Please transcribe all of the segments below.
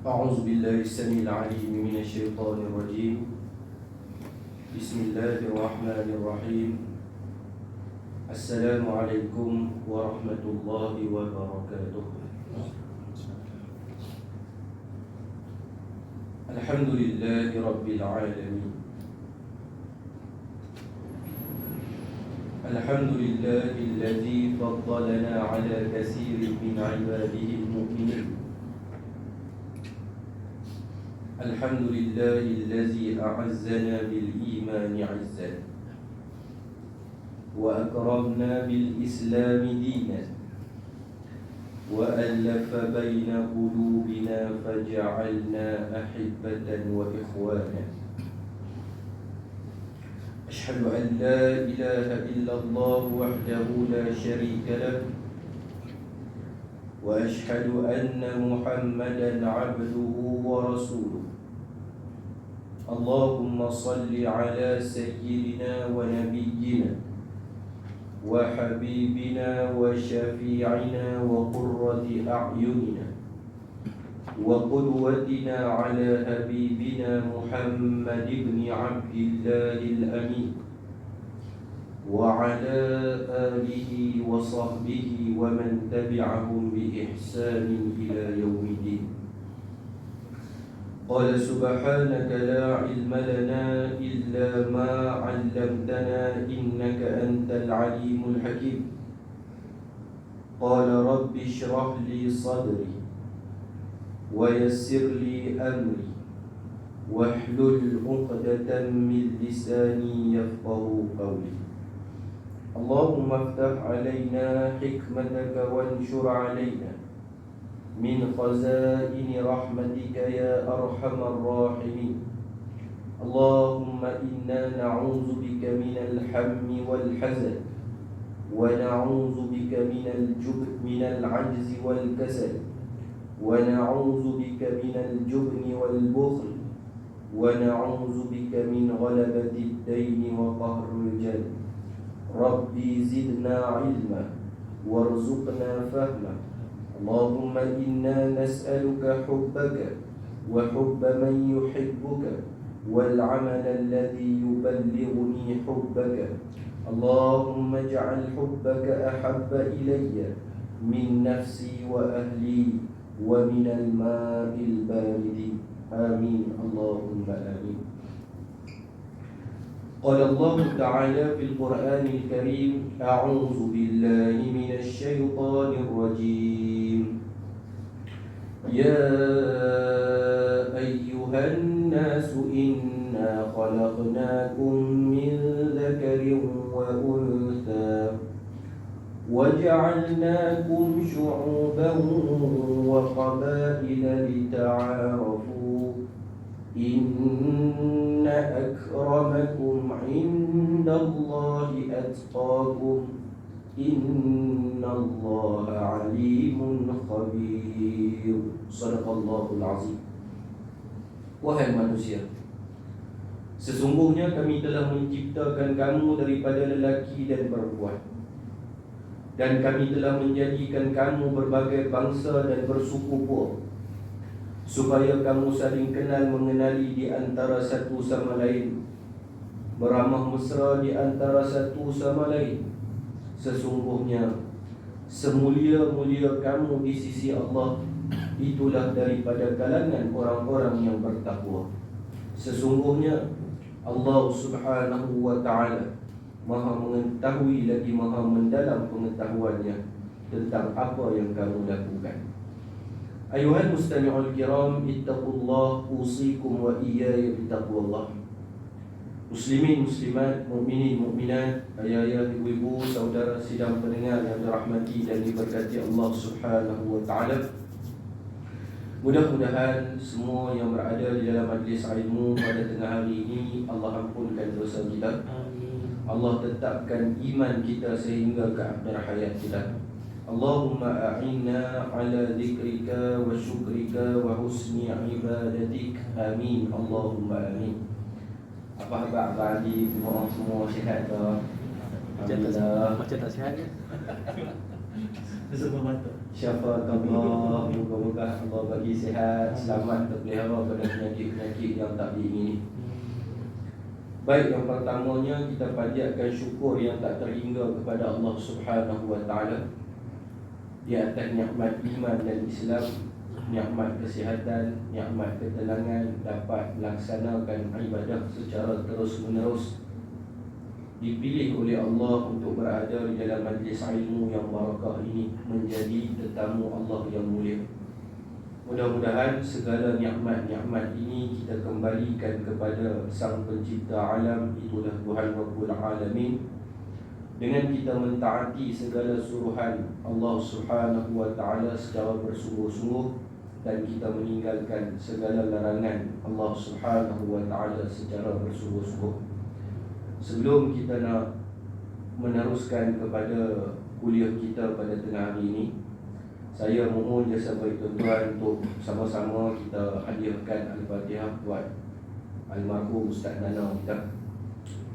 أعوذ بالله السميع العليم من الشيطان الرجيم. بسم الله الرحمن الرحيم. السلام عليكم ورحمة الله وبركاته. الحمد لله رب العالمين. الحمد لله الذي فضلنا على كثير من عباده المؤمنين. الحمد لله الذي أعزنا بالإيمان عزا وأكرمنا بالإسلام دينا وألف بين قلوبنا فجعلنا أحبة وإخوانا. أشهد أن لا إله إلا الله وحده لا شريك له وأشهد أن محمدا عبده ورسوله. اللهم صل على سيدنا ونبينا وحبيبنا وشفيعنا وقرة أعيننا وقدوتنا على حبيبنا محمد بن عبد الله الأمين وعلى آله وصحبه ومن تبعهم بإحسان إلى يوم الدين. قال سبحانك لا علم لنا إلا ما علمتنا إنك أنت العليم الحكيم. قال رب اشرح لي صدري ويسر لي أمري واحلل عقدة من لساني يفقه قولي. اللهم افتح علينا حكمتك وانشر علينا من خزائن رحمتك يا أرحم الراحمين. اللهم إنا نعوذ بك من الهم والحزن ونعوذ بك من العجز والكسل ونعوذ بك من الجبن والبخل ونعوذ بك من غلبة الدين وقهر الرجال. ربي زدنا علما وارزقنا فهما. اللهم إنا نسألك حبك وحب من يحبك والعمل الذي يبلغني حبك. اللهم اجعل حبك أحب إلي من نفسي وأهلي ومن الماء البارد. آمين اللهم آمين. قال الله تعالى في القرآن الكريم: أعوذ بالله من الشيطان الرجيم. يا أيها الناس إنا خلقناكم من ذكر وأنثى وجعلناكم شعوبا وقبائل لتعارفوا إن أكرمكم عند الله أتقاكم إن الله عليم خبير. Sadaqallahul Azim. Wahai manusia, sesungguhnya kami telah menciptakan kamu daripada lelaki dan perempuan, dan kami telah menjadikan kamu berbagai bangsa dan bersuku puak, supaya kamu saling kenal mengenali di antara satu sama lain, beramah mesra di antara satu sama lain. Sesungguhnya semulia-mulia kamu di sisi Allah itulah daripada kalangan orang-orang yang bertakwa. Sesungguhnya Allah Subhanahu wa ta'ala Maha mengetahui lagi Maha mendalam pengetahuannya tentang apa yang kamu lakukan. Ayuhal mustami'ul kiram, ittaqullah, usikum wa iyaya bitaqwallah. Muslimin, muslimat, mukminin, mukminat, ayah-ayah, ibu-ibu, saudara sidang pendengar yang dirahmati dan diberkati Allah Subhanahu wa ta'ala. Mudah-mudahan semua yang berada di dalam majlis ilmu pada tengah hari ini Allah ampunkan dosa kita. Allah tetapkan iman kita sehingga ke akhir hayat kita. Allahumma a'inna ala dzikrika wa syukrika wa husni ibadatik. Amin. Allahumma amin. Apa khabar Abang Adi? Semua sihat ke? Macam tak sihat ke? Semua mantap. Syafakallah. Moga-moga Allah bagi sihat, selamat, terpelihara pada penyakit-penyakit yang tak diingini. Baik, yang pertamanya kita panjatkan syukur yang tak terhingga kepada Allah Subhanahu wa taala di atas nikmat iman dan Islam, nikmat kesihatan, nikmat ketenangan, dapat melaksanakan ibadah secara terus-menerus, dipilih oleh Allah untuk berada di dalam majlis ilmu yang barakah ini, menjadi tetamu Allah yang mulia. Mudah-mudahan segala nikmat-nikmat ini kita kembalikan kepada Sang Pencipta alam, itulah Tuhan Rabbul Alamin, dengan kita mentaati segala suruhan Allah Subhanahu wa taala secara bersungguh-sungguh, dan kita meninggalkan segala larangan Allah Subhanahu wa taala secara bersungguh-sungguh. Sebelum kita nak meneruskan kepada kuliah kita pada tengah hari ini, saya mohon jasa baik tuan-tuan untuk sama-sama kita hadiahkan Al-Fatihah buat almarhum Ustaz Nana kita.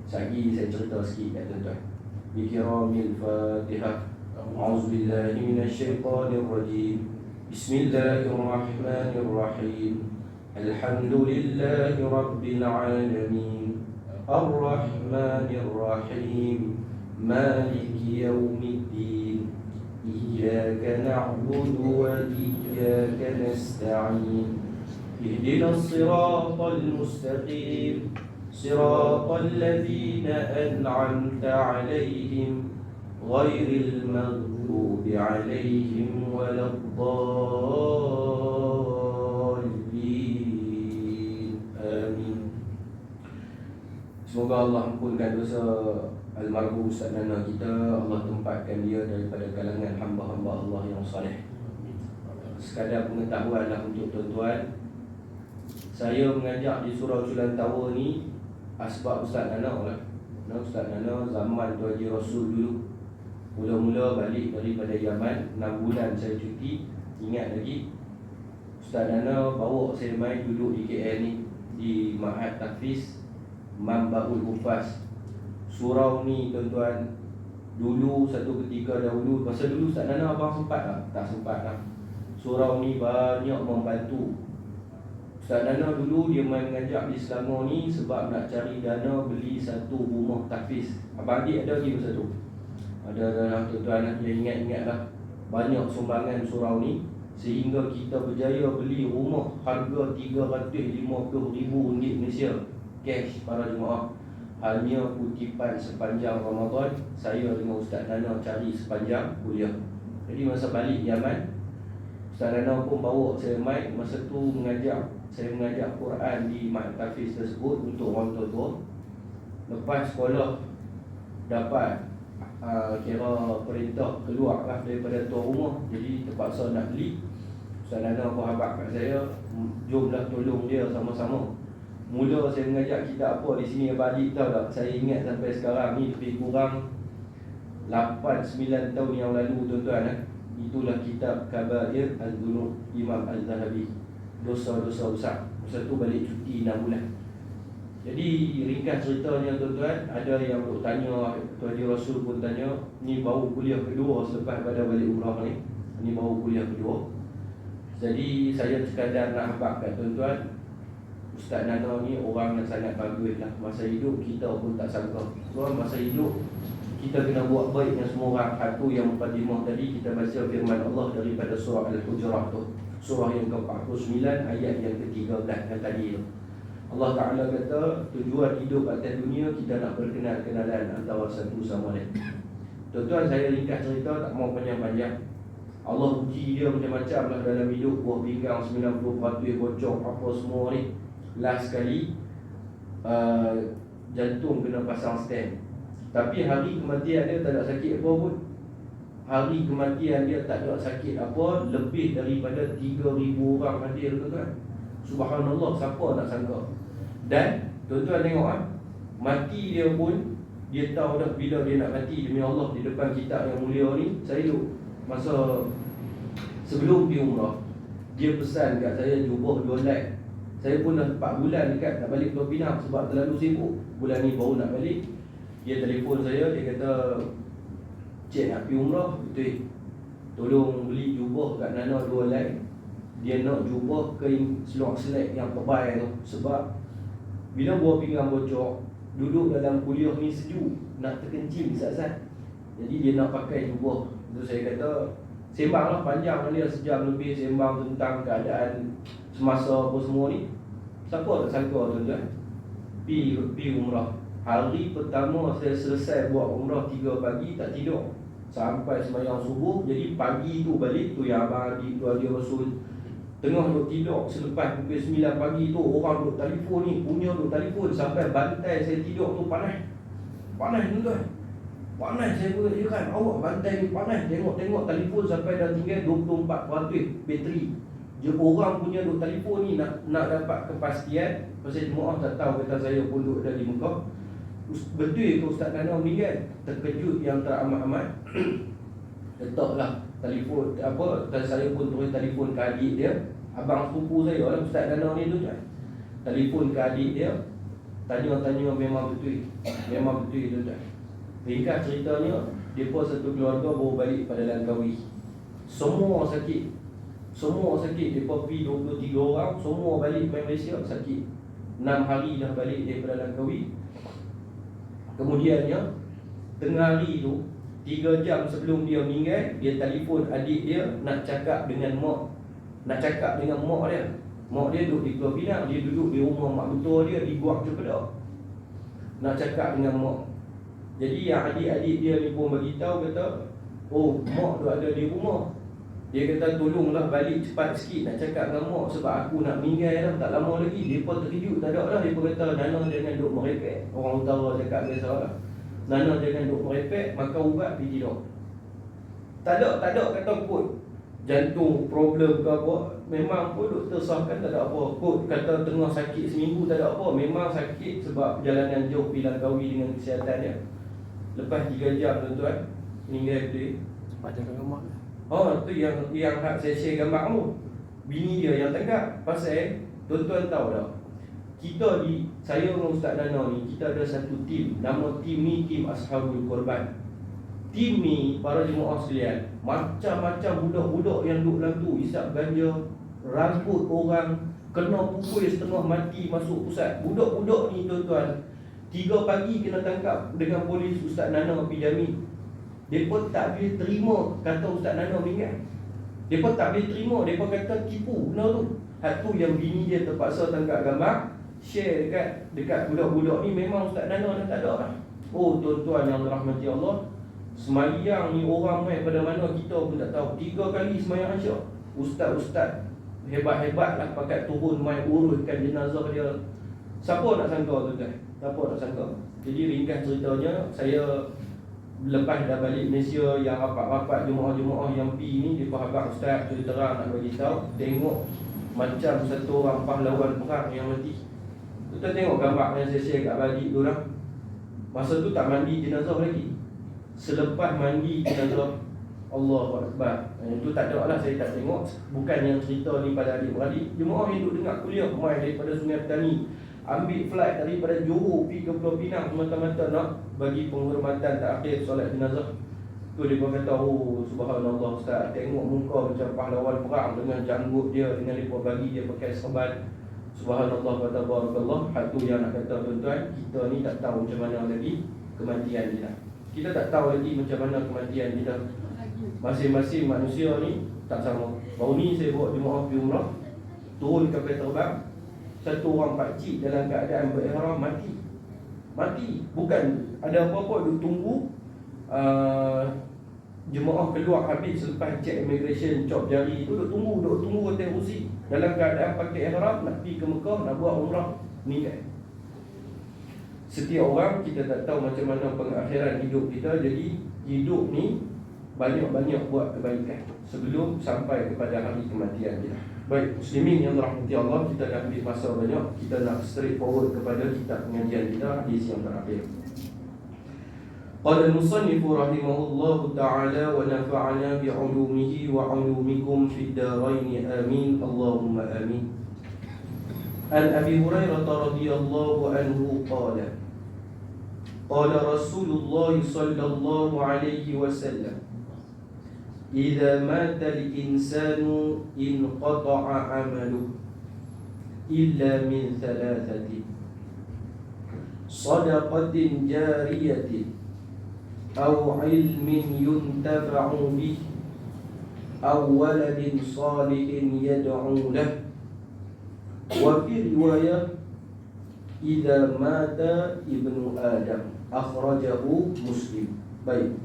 Sekali saya cerita sikit kat tuan-tuan. Bikiramil Fatihah. A'udzubillahi minasyaitanirrajim. Bismillahirrahmanirrahim. Alhamdulillahi rabbil alamin. Ar-Rahmanir-Rahim. Maliki yaumiddin. Iyyaka na'budu wa iyyaka nasta'in. Ihdinas siratal mustaqim. Siratal ladzina an'amta 'alaihim ghairil maghdubi 'alaihim waladdallin. Amin. Semoga Allah ampunkan dosa almarhum Ustaz Nana kita. Allah tempatkan dia daripada kalangan hamba-hamba Allah yang saleh. Sekadar pengetahuan lah untuk tuan-tuan, saya mengajar di Surau Culan Tawa ni asbab Ustaz Nana lah. Ustaz Nana zaman tu Haji Rasul dulu, mula-mula balik daripada Yaman, 6 bulan saya cuti. Ingat lagi Ustaz Nana bawa saya main duduk di KL ni, di Ma'had Tahfiz Mambaul Hufaz. Surau ni tuan-tuan, dulu satu ketika dahulu, masa dulu Ustaz Nana abang sempat tak? Tak sempat lah. Surau ni banyak membantu. Ustaz Nana dulu dia main mengajak di Selangor ni sebab nak cari dana beli satu rumah tahfiz. Abang adik ada lagi masa tu? Ada tuan-tuan yang ingat-ingat lah. Banyak sumbangan surau ni sehingga kita berjaya beli rumah harga RM350,000 Malaysia cash para jemaah. Hanya kutipan sepanjang Ramadan saya dengan Ustaz Nana cari sepanjang kuliah. Jadi masa balik Yaman, Ustaz Nana pun bawa saya main. Masa tu saya mengajar Quran di Ma'had Tahfiz tersebut untuk orang tua-tua. Lepas sekolah dapat kira perintah keluar lah daripada tuan rumah, jadi terpaksa nak beli. Ustaz Nana pun habaq kat saya, jomlah tolong dia sama-sama. Mula saya mengajar kitab apa di sini Abang Adik tahu tak? Saya ingat sampai sekarang ni lebih kurang 8-9 tahun yang lalu tuan-tuan. Itulah kitab Kabair Al-Dzunub Imam Al-Zahabi, dosa-dosa besar. Masa tu balik cuti 6 bulan. Jadi ringkas ceritanya tuan-tuan, ada yang bertanya, Tuan Haji Rasul pun tanya, ni baru kuliah kedua selepas pada balik umrah ni. Ni baru kuliah kedua. Jadi saya sekadar nak habaq kat tuan-tuan, Ustaz Nana ni orang yang sangat bagus lah. Masa hidup kita pun tak sangka. Masa hidup kita kena buat baik dengan semua orang. Satu yang mukadimah tadi kita baca firman Allah daripada surah Al-Hujurat tu, surah yang ke-49 ayat yang ke-13 yang tadi tu. Allah Ta'ala kata tujuan hidup atas dunia kita nak berkenal-kenalan antara satu sama lain. Tuan-tuan, saya ringkas cerita, tak mau panjang-panjang. Allah uji dia macam-macam lah dalam hidup. Buah pinggang 90% bocor apa semua ni. Last sekali jantung kena pasang stent. Tapi hari kematian dia tak ada sakit apa pun. Hari kematian dia tak ada sakit apa. Lebih daripada 3,000 orang hadir tuan-tuan. Subhanallah, siapa nak sangka. Dan tuan-tuan tengok mati dia pun dia tahu dah bila dia nak mati. Demi Allah, di depan kitab yang mulia ni, saya duduk masa sebelum pergi umrah, dia pesan kat saya jubah 2 like. Saya pun dah 4 bulan dekat nak balik Pulau Pinang sebab terlalu sibuk. Bulan ni baru nak balik. Dia telefon saya, dia kata, "Cik nak pergi umrah?" Betul. tolong beli jubah kat Nana 2 helai. Dia nak jubah kain seluar selek yang tebal tu. Sebab bila buah pinggang bocor, duduk dalam kuliah ni sejuk, nak terkencing sat-sat. Jadi dia nak pakai jubah. Itu saya kata, sembang lah panjang dia, sejam lebih sembang tentang keadaan semasa apa semua ni. Siapa tak sangka tuan-tuan, Pi umrah. Hari pertama saya selesai buat umrah 3 pagi tak tidur sampai sembahyang subuh. Jadi pagi tu balik tu yang abang adik tu ada Rasul tengah duk tidur. Selepas pukul 9 pagi tu orang duk telefon ni, punya duk telefon sampai bantai saya tidur tu panas. Panas tuan-tuan. Panas, saya berkata, awak bantai ni panas. Tengok telefon sampai dah tinggal 24% bateri. Je orang punya duk telefon ni nak dapat kepastian. Pasal jemaah tak tahu, kata saya pun duduk dah di Mekah. Betul ke Ustaz Nana meninggal? Terkejut yang teramat-amat. Letaklah telefon dan saya pun terus telefon ke adik dia, abang sepupu saya lah Ustaz Nana ni tu kan. Telefon ke adik dia, tanya memang betul tu kan. Ringkas ceritanya, depa satu keluarga baru balik pada Langkawi. Semua sakit. Depa pergi 23 orang, semua balik main Malaysia sakit. 6 hari dah balik daripada Langkawi. Kemudiannya tengah hari tu 3 jam sebelum dia meninggal, dia telefon adik dia nak cakap dengan mak. Mak dia. Mak dia duduk di Pulau Pinang, dia duduk di rumah mak mentua dia di Guak Cempedak. Nak cakap dengan mak. Jadi yang adik-adik dia ni pun bagi tahu, kata, oh mak tu ada di rumah. Dia kata tolonglah balik cepat sikit nak cakap dengan mak sebab aku nak meninggal dah, tak lama lagi. Dia pun terkejut, tak ada dah. Dia pun kata, Nana jangan duduk merepek. Orang utara cakap biasa lah. Nana jangan duduk merepek, makan ubat pergi tidur. Tak ada kata kot jantung problem ke apa. Memang pun doktor sahkan tak ada apa. Kot kata tengah sakit seminggu tak ada apa. Memang sakit sebab perjalanan jauh pergi Langkawi dengan kesihatan dia. Lepas 3 jam tuan-tuan meninggal betul. Cepat jaga gambar. Oh, tu yang saya share gambar tu. Bini dia yang tengah. Pasal tuan-tuan tahu tak, saya dengan Ustaz Nana ni, kita ada satu tim. Nama tim ni tim Ashabul Korban. Tim ni para jemaah sekalian, macam-macam budak-budak yang duduk dalam tu isap ganja, rambut orang kena pukul setengah mati masuk pusat. Budak-budak ni tuan-tuan 3 pagi kena tangkap dengan polis Ustaz Nana pergi Jamil. Mereka tak boleh terima kata Ustaz Nana meninggal. Mereka tak boleh terima, mereka kata tipu. Benar tu. Hak tu yang bini dia terpaksa tangkap gambar, share dekat budak-budak ni. Memang Ustaz Nana dah tak ada lah. Oh tuan-tuan yang dirahmati Allah, semayang ni orang main pada mana kita pun tak tahu. 3 kali semayang Asyak. Ustaz-ustaz hebat-hebat lah pakai turun main uruskan jenazah dia. Siapa nak sangka tuan-tuan? Siapa nak sangka? Jadi ringkas ceritanya, saya lepas dah balik Malaysia, yang rapat-rapat jemaah-jemaah yang pergi ni, dia abang Ustaz tu terang nak bagi tahu, tengok macam satu orang pahlawan perang yang mati. Kita tengok gambar yang saya share kat balik tu lah. Masa tu tak mandi jenazah lagi. Selepas mandi jenazah, Allahu Akbar. Itu tak ada lah, saya tak tengok. Bukan yang cerita ni pada adik-beradik. Jemaah yang duduk dengar kuliah mai daripada Sungai Petani, ambil flight daripada Johor pergi ke Pulau Pinang semata-mata nak bagi penghormatan terakhir solat jenazah. Tu dia kata, oh subhanallah Ustaz, tengok muka macam pahlawan perang dengan janggut dia, dengan dia bagi dia pakai serban. Subhanallah wa tabarakallah. Hal tu yang nak kata tuan-tuan, kita ni tak tahu macam mana lagi kematian kita. Kita tak tahu lagi macam mana kematian kita. Masing-masing manusia ni tak sama. Baru ni saya bawa jemaah pergi umrah, turun kapal terbang, satu orang pakcik dalam keadaan berihram mati. Bukan ada apa-apa, duk tunggu jemaah keluar habis selepas cek immigration, cop jari tu, duk tunggu hotel Rusi dalam keadaan pakai ihram nak pergi ke Mekah nak buat umrah, meninggal. Setiap orang kita tak tahu macam mana pengakhiran hidup kita. Jadi hidup ni banyak-banyak buat kebaikan sebelum sampai kepada hari kematian kita. Baik, muslimin yang dirahmati Allah, kita dah ambil masa banyak. Kita nak straight forward kepada kitab pengajian kita, hadis yang terakhir. Qala al-musannif rahimahullahu ta'ala wa nafa'ana bi'ulumihi wa 'ulumikum fid dharain amin Allahumma amin. An Abi Hurairah radhiyallahu anhu qala qala Rasulullah sallallahu alaihi wasallam idza mata al-insanu inqata'a 'amaluhu illa min thalathati sadaqatin jariyatin aw ilmin yuntafa'u bihi aw waladin salihin yad'u lahu. Wa fi riwayah idza mata ibnu Adam, akhrajahu Muslim. Baik.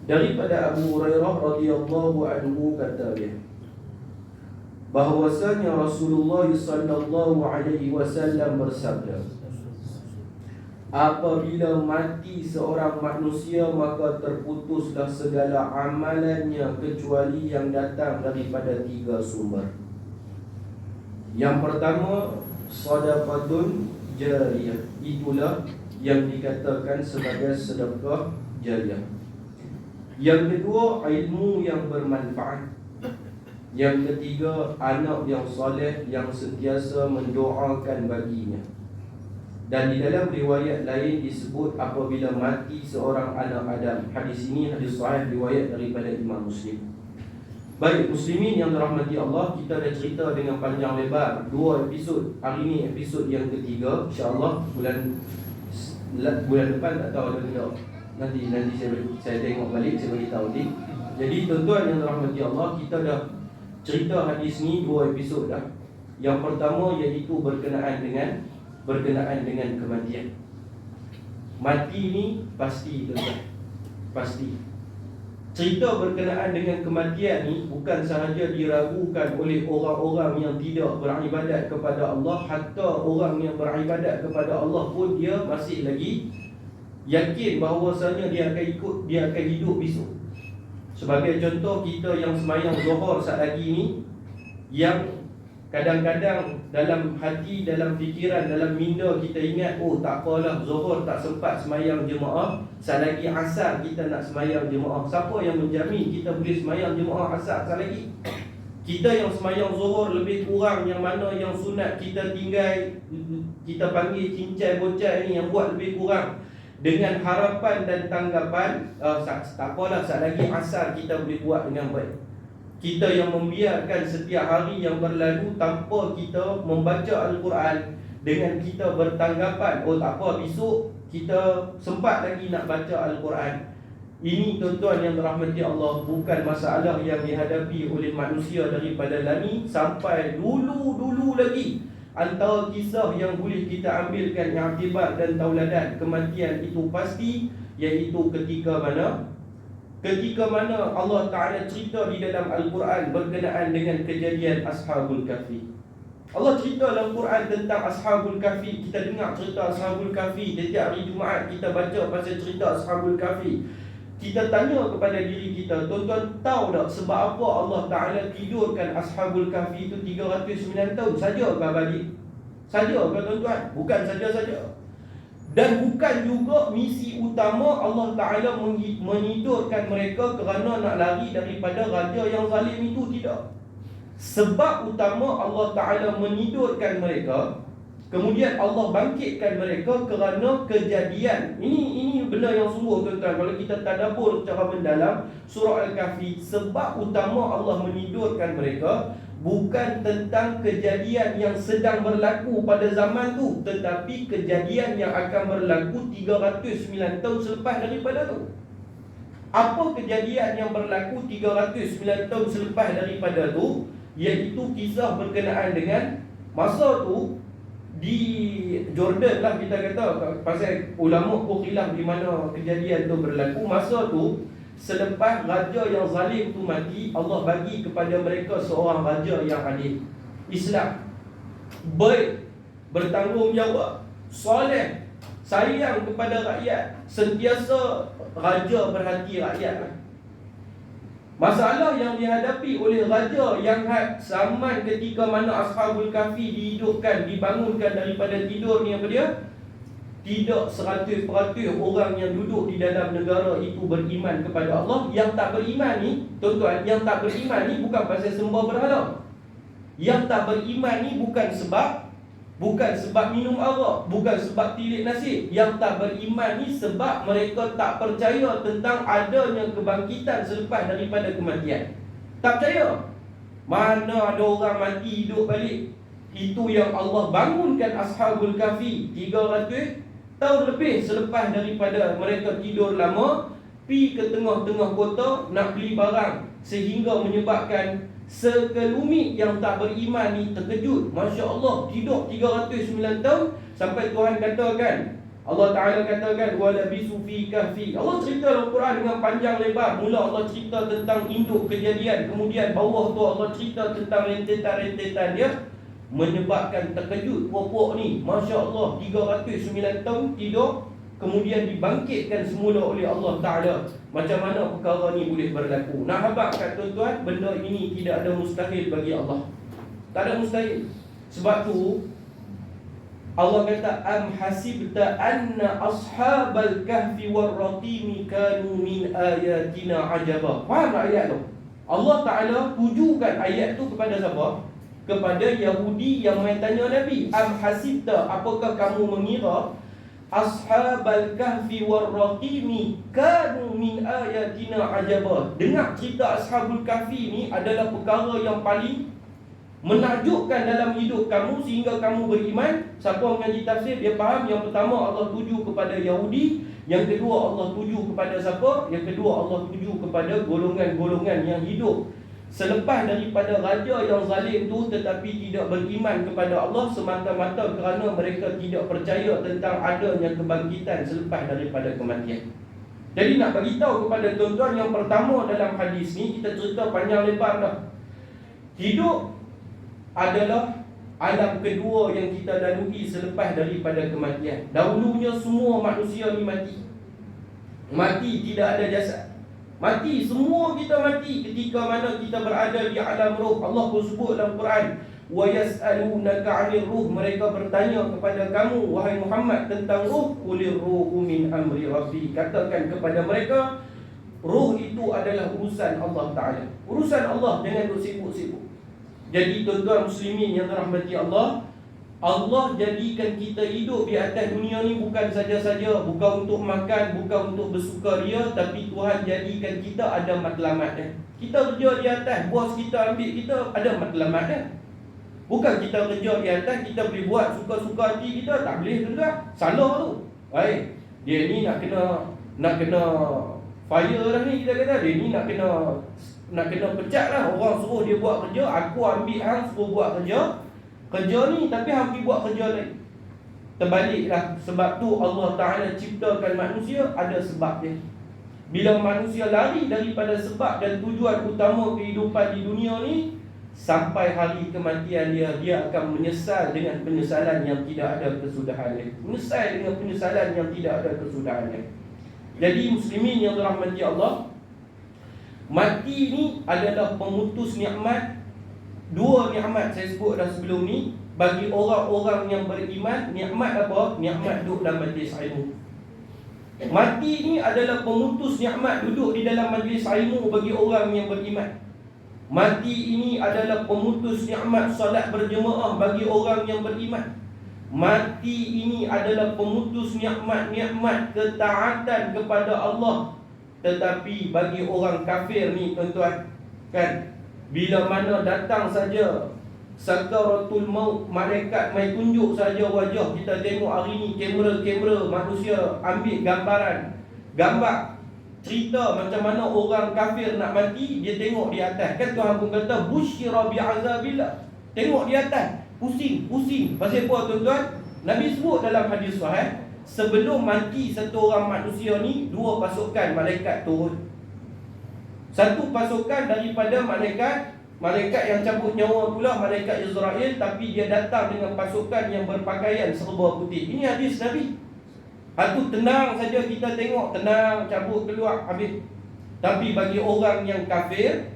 Daripada Abu Hurairah radhiyallahu anhu kata dia, bahwasanya Rasulullah sallallahu alaihi wasallam bersabda, apabila mati seorang manusia maka terputuslah segala amalannya kecuali yang datang daripada 3 sumber. Yang pertama, shadaqatun jariyah, itulah yang dikatakan sebagai sedekah jariyah. Yang kedua, ilmu yang bermanfaat. Yang ketiga, anak yang soleh yang sentiasa mendoakan baginya. Dan di dalam riwayat lain disebut apabila mati seorang anak Adam. Hadis ini hadis sahih riwayat daripada Imam Muslim. Baik muslimin yang dirahmati Allah, kita dah cerita dengan panjang lebar 2 episod. Hari ini episod yang ketiga. InsyaAllah bulan depan tak tahu ada tidak. Nanti saya tengok balik, saya beritahu nanti. Jadi tuan-tuan yang dirahmati Allah, kita dah cerita hadis ni 2 episod dah. Yang pertama iaitu berkenaan dengan kematian. Mati ni pasti tuan-tuan, pasti. Cerita berkenaan dengan kematian ni bukan sahaja diragukan oleh orang-orang yang tidak beribadat kepada Allah, hatta orang yang beribadat kepada Allah pun dia masih lagi yakin bahawasanya dia akan hidup besok. Sebagai contoh, kita yang semayang Zuhur saat lagi ni, yang kadang-kadang dalam hati, dalam fikiran, dalam minda kita ingat, oh tak apalah, Zuhur tak sempat semayang jemaah, saat lagi Asar kita nak semayang jemaah. Siapa yang menjamin kita boleh semayang jemaah Asar saat lagi? Kita yang semayang Zuhur lebih kurang, yang mana yang sunat kita tinggal, kita panggil cincai bocai ni, yang buat lebih kurang, dengan harapan dan tanggapan tak apalah, saat lagi Asar kita boleh buat dengan baik. Kita yang membiarkan setiap hari yang berlalu tanpa kita membaca Al-Quran, dengan kita bertanggapan, oh tak apa, besok kita sempat lagi nak baca Al-Quran. Ini tuan-tuan yang dirahmati Allah, bukan masalah yang dihadapi oleh manusia daripada lani sampai dulu lagi. Antara kisah yang boleh kita ambilkan i'tibar dan tauladan kematian itu pasti, iaitu ketika mana Allah Ta'ala cerita di dalam Al-Quran berkenaan dengan kejadian Ashabul Kahfi. Allah cerita dalam Quran tentang Ashabul Kahfi. Kita dengar cerita Ashabul Kahfi. Setiap hari Jumaat kita baca pasal cerita Ashabul Kahfi. Kita tanya kepada diri kita, tuan-tuan tahu tak sebab apa Allah Ta'ala tidurkan Ashabul Kahfi itu 309 tahun? Saja ke abadi? Saja ke tuan-tuan? Bukan saja-saja. Dan bukan juga misi utama Allah Ta'ala menidurkan mereka kerana nak lari daripada raja yang zalim itu, tidak. Sebab utama Allah Ta'ala menidurkan mereka, kemudian Allah bangkitkan mereka kerana kejadian. Ini benda yang sungguh tuan-tuan. Kalau kita tadabbur secara mendalam surah Al-Kahfi, sebab utama Allah menidurkan mereka bukan tentang kejadian yang sedang berlaku pada zaman tu, tetapi kejadian yang akan berlaku 309 tahun selepas daripada tu. Apa kejadian yang berlaku 309 tahun selepas daripada tu? Iaitu kisah berkenaan dengan masa tu di Jordan lah, kita kata, pasal ulama pun khilaf di mana kejadian tu berlaku. Masa tu selepas raja yang zalim tu mati, Allah bagi kepada mereka seorang raja yang adil, Islam, baik, bertanggungjawab, soleh, sayang kepada rakyat, sentiasa raja berhati rakyat. Masalah yang dihadapi oleh raja yang zaman ketika mana Ashabul Kahfi dihidupkan, dibangunkan daripada tidur ni, apa dia? Tidak 100% orang yang duduk di dalam negara itu beriman kepada Allah. Yang tak beriman ni, tuan-tuan, yang tak beriman ni bukan pasal sembah berhala. Yang tak beriman ni bukan sebab Bukan sebab minum arak, bukan sebab tilik nasi. Yang tak beriman ni sebab mereka tak percaya tentang adanya kebangkitan selepas daripada kematian. Tak percaya. Mana ada orang mati hidup balik. Itu yang Allah bangunkan Ashabul Kahfi 300 tahun lebih selepas daripada mereka tidur lama, pi ke tengah-tengah kota nak beli barang, sehingga menyebabkan sekelumit yang tak beriman ni terkejut. Masya Allah, tidur 309 tahun. Sampai Tuhan katakan, Allah Ta'ala katakan, walabisu fi kahfi. Allah cerita dalam Quran dengan panjang lebar. Mula Allah cerita tentang induk kejadian, kemudian bawah tu Allah cerita tentang rentetan-rentetan dia, menyebabkan terkejut puak-puak ni. Masya Allah, 309 tahun tidur, kemudian dibangkitkan semula oleh Allah Ta'ala. Macam mana perkara ni boleh berlaku? Nak habaq kat tuan-tuan, benda ini tidak ada mustahil bagi Allah. Tak ada mustahil. Sebab tu Allah kata, am hasibta anna ashabal kahfi warratimi kanu min ayatina ajaba. Faham tak ayat tu? Allah Ta'ala tujukan ayat tu kepada siapa? Kepada Yahudi yang main tanya Nabi. Am hasibta, apakah kamu mengira ashabal kahfi warraqimi kanu min ayatina ajaba. Dengar cerita ashabul kahfi ni adalah perkara yang paling menakjubkan dalam hidup kamu sehingga kamu beriman. Siapa mengaji tafsir dia faham. Yang pertama Allah tuju kepada Yahudi, yang kedua Allah tuju kepada siapa? Yang kedua Allah tuju kepada golongan-golongan yang hidup selepas daripada raja yang zalim tu, tetapi tidak beriman kepada Allah semata-mata kerana mereka tidak percaya tentang adanya kebangkitan selepas daripada kematian. Jadi nak bagi tahu kepada tuan-tuan, yang pertama dalam hadis ni kita cerita panjang lebar dah. Hidup adalah alam kedua yang kita lalui selepas daripada kematian. Dahulunya semua manusia ni mati. Mati, tidak ada jasad. Mati, semua kita mati ketika mana kita berada di alam roh. Allah pun sebut dalam Quran, wa yas'alunaka 'anil ruh. Mereka bertanya kepada kamu wahai Muhammad tentang ruh. Qulir ruhu min amri rabbi. Katakan kepada mereka, ruh itu adalah urusan Allah Ta'ala. Urusan Allah, jangan duk sibuk-sibuk. Jadi tuan-tuan muslimin yang dirahmati Allah, Allah jadikan kita hidup di atas dunia ni bukan saja-saja, bukan untuk makan, bukan untuk bersukaria, tapi Tuhan jadikan kita ada matlamatnya. Kita kerja di atas, bos kita ambil kita, ada matlamatnya. Bukan kita kerja di atas, kita boleh buat suka-suka hati kita, tak boleh juga. Salah tu. Baik, dia ni nak kena fire dah ni, kita kata. Dia ni nak kena pecat lah. Orang suruh dia buat kerja, aku ambil hang suruh buat kerja ni, tapi hang pergi buat kerja lain. Terbaliklah. Sebab tu Allah Ta'ala ciptakan manusia, ada sebab dia. Bila manusia lari daripada sebab dan tujuan utama kehidupan di dunia ni, sampai hari kematian dia akan menyesal dengan penyesalan yang tidak ada kesudahannya. Menyesal dengan penyesalan yang tidak ada kesudahannya. Jadi muslimin yang dirahmati Allah, mati ni adalah pemutus nikmat. Dua nikmat saya sebut dah sebelum ni. Bagi orang-orang yang beriman, nikmat apa? Nikmat duduk dalam majlis ilmu. Mati ni adalah pemutus nikmat duduk di dalam majlis ilmu bagi orang yang beriman. Mati ini adalah pemutus nikmat solat berjemaah bagi orang yang beriman. Mati ini adalah pemutus nikmat-nikmat ketaatan kepada Allah. Tetapi bagi orang kafir ni tuan-tuan, kan, bila mana datang saja sakaratul maut, malaikat mai tunjuk saja wajah, kita tengok hari ni kamera manusia ambil gambar cerita macam mana orang kafir nak mati, dia tengok di atas. Kan Tuhan pun kata busyira bi'azabillah. Tengok di atas, pusing. Pasal apa tuan-tuan? Nabi sebut dalam hadis sahih, sebelum mati satu orang manusia ni, dua pasukan malaikat turun. Satu pasukan daripada malaikat yang cabut nyawa pula, malaikat Israel, tapi dia datang dengan pasukan yang berpakaian serba putih. Ini hadis Nabi. Itu tenang saja kita tengok, tenang, cabut keluar, habis. Tapi bagi orang yang kafir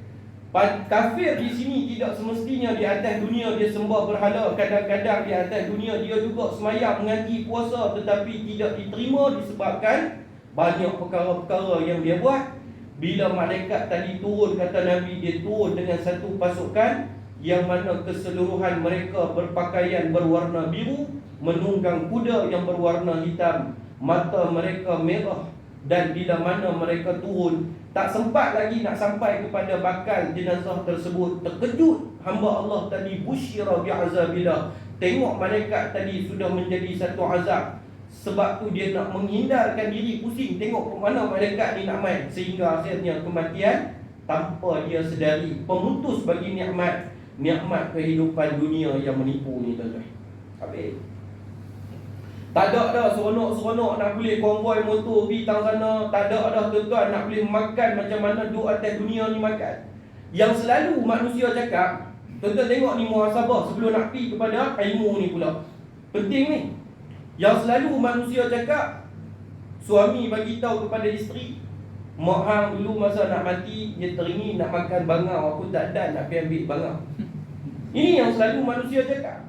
di sini tidak semestinya di atas dunia dia sembah berhala. Kadang-kadang di atas dunia dia juga semayang, mengaji, puasa, tetapi tidak diterima disebabkan banyak perkara-perkara yang dia buat. Bila malaikat tadi turun, kata Nabi, dia turun dengan satu pasukan, yang mana keseluruhan mereka berpakaian berwarna biru, menunggang kuda yang berwarna hitam, mata mereka merah, dan bila mana mereka turun, tak sempat lagi nak sampai kepada bakal jenazah tersebut, terkejut hamba Allah tadi, busyira bi'azabillah, tengok malaikat tadi sudah menjadi satu azab. Sebab tu dia nak menghindarkan diri, pusing tengok ke mana malaikat ni nak main, sehingga akhirnya kematian tanpa dia sedari, pemutus bagi nikmat kehidupan dunia yang menipu ni tuan-tuan. Habis. Tak ada dah seronok-seronok nak boleh konvoi motor pergi tang sana. Tak ada dah tuan-tuan nak boleh makan macam mana duk atas dunia ni makan. Yang selalu manusia cakap, tuan-tuan tengok ni muhasabah sebelum nak pergi kepada ilmu ni pula. Penting ni. Yang selalu manusia cakap, suami bagi tahu kepada isteri, mak hang dulu masa nak mati, dia teringin nak makan bangau, aku tak ada nak pergi ambil bangau. Ini yang selalu manusia cakap.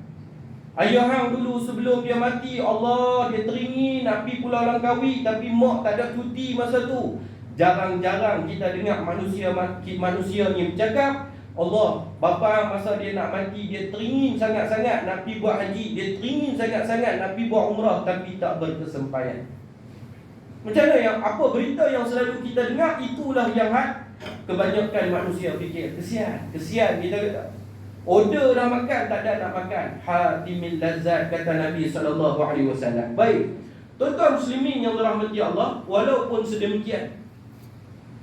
Ayah hang dulu sebelum dia mati, Allah, dia teringin nak pergi Pulau Langkawi, tapi mak tak ada cuti masa tu. Jarang-jarang kita dengar manusia ni bercakap, Allah, bapa hang masa dia nak mati, dia teringin sangat-sangat nak pergi buat haji, dia teringin sangat-sangat nak pergi buat umrah, tapi tak berkesampaian. Macam mana yang apa berita yang selalu kita dengar, itulah yang kebanyakan manusia fikir. Kesian kita kata. Order dah makan, tak ada nak makan. Hatimil lazat, kata Nabi SAW. Baik, tuan-tuan muslimin yang dirahmati Allah, walaupun sedemikian,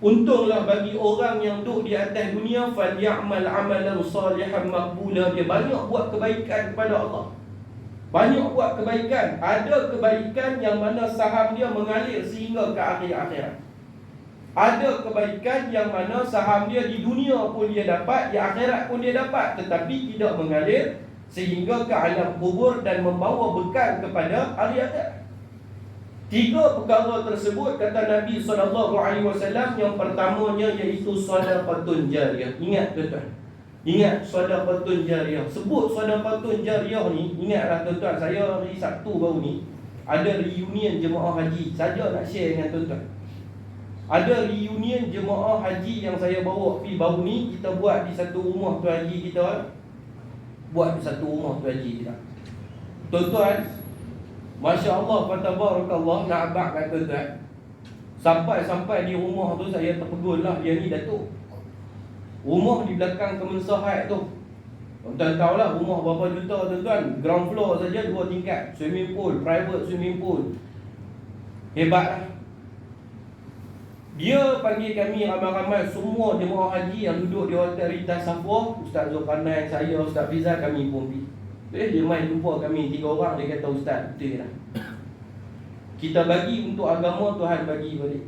untunglah bagi orang yang duduk di atas dunia, falyamal amalan salihan maqbula, dia banyak buat kebaikan kepada Allah. Banyak buat kebaikan. Ada kebaikan yang mana saham dia mengalir sehingga ke akhir akhirat. Ada kebaikan yang mana saham dia di dunia pun dia dapat, di akhirat pun dia dapat, tetapi tidak mengalir sehingga ke alam kubur dan membawa bekal kepada hari akhirat. 3 perkara tersebut kata Nabi SAW, yang pertamanya iaitu sedekahun jariyah. Ingat tuan-tuan, ingat sedekahun jariyah. Sebut sedekahun jariyah ni, ingatlah tuan-tuan, saya hari Sabtu baru ni ada reunion jemaah haji, saja nak share dengan tuan-tuan. Ada reunion jemaah haji yang saya bawa pergi baru ni, kita buat di satu rumah tu haji kita. Buat di satu rumah tu haji kita. Tuan-tuan, Masya Allah, fatabarakallah, nak abang kat tuan-tuan. Sampai di rumah tu saya terpegun lah, dia ni Datuk. Rumah di belakang Kemensahat tu, tuan-tuan tahulah rumah berapa juta tuan-tuan. Ground floor saja 2 tingkat, swimming pool, private swimming pool. Hebat lah. Dia panggil kami ramai-ramai, semua jemaah haji yang duduk di Hotel Rita Safwa, Ustaz Zulkarnain, saya, Ustaz Fiza, kami pun pergi. Dia main jumpa kami 3 orang, dia kata, Ustaz, betul lah, kita bagi untuk agama, Tuhan bagi balik.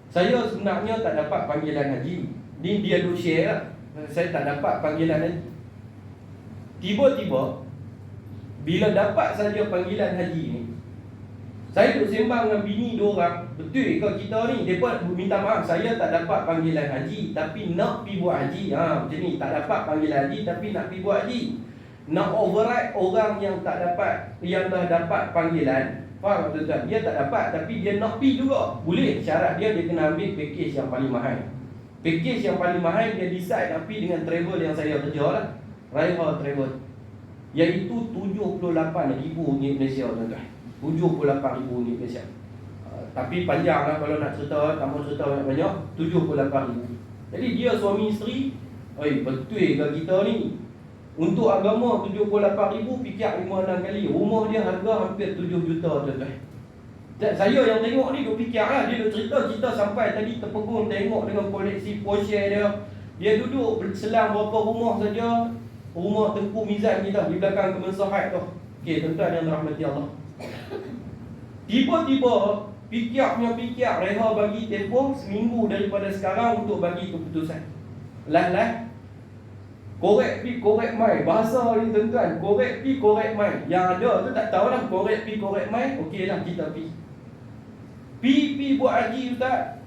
Saya sebenarnya tak dapat panggilan haji. Ni dia duk share lah, saya tak dapat panggilan haji. Tiba-tiba bila dapat saja panggilan haji ni, saya duk sembang dengan bini 2 orang, betul ke kita ni? Mereka minta maaf, saya tak dapat panggilan haji, tapi nak pergi buat haji. Macam ni, tak dapat panggilan haji, tapi nak pergi buat haji. Nak override orang yang tak dapat, yang dah dapat panggilan. Faham tuan-tuan? Dia tak dapat, tapi dia nak pergi juga. Boleh, syarat dia kena ambil package yang paling mahal. Package yang paling mahal, dia decide nak pergi dengan travel yang saya kerja lah, Raiha Travel, iaitu RM78,000 Malaysia tuan-tuan. RM78,000 Malaysia. Tapi panjang lah kalau nak cerita, tak mau cerita banyak-banyak. RM78,000. Jadi dia suami isteri, betul ke kita ni? Untuk agama RM78,000, fikir 5-6 kali. Rumah dia harga hampir 7 juta tuan-tuan. Saya yang tengok ni duk fikir lah. Dia duk cerita, kita sampai tadi terpegun tengok dengan koleksi Porsche dia. Dia duduk berselang berapa rumah saja. Rumah Tengku Mizan kita di belakang Kemensahat tu. Okey tuan-tuan yang dirahmati Allah, tiba-tiba fikir Reha bagi tempoh seminggu daripada sekarang untuk bagi keputusan. Lah korek pi korek mai, bahasa ni tuan-tuan, korek pi korek mai. Yang ada tu tak tahulah, korek pi korek mai. Okeylah kita pi buat haji ustaz.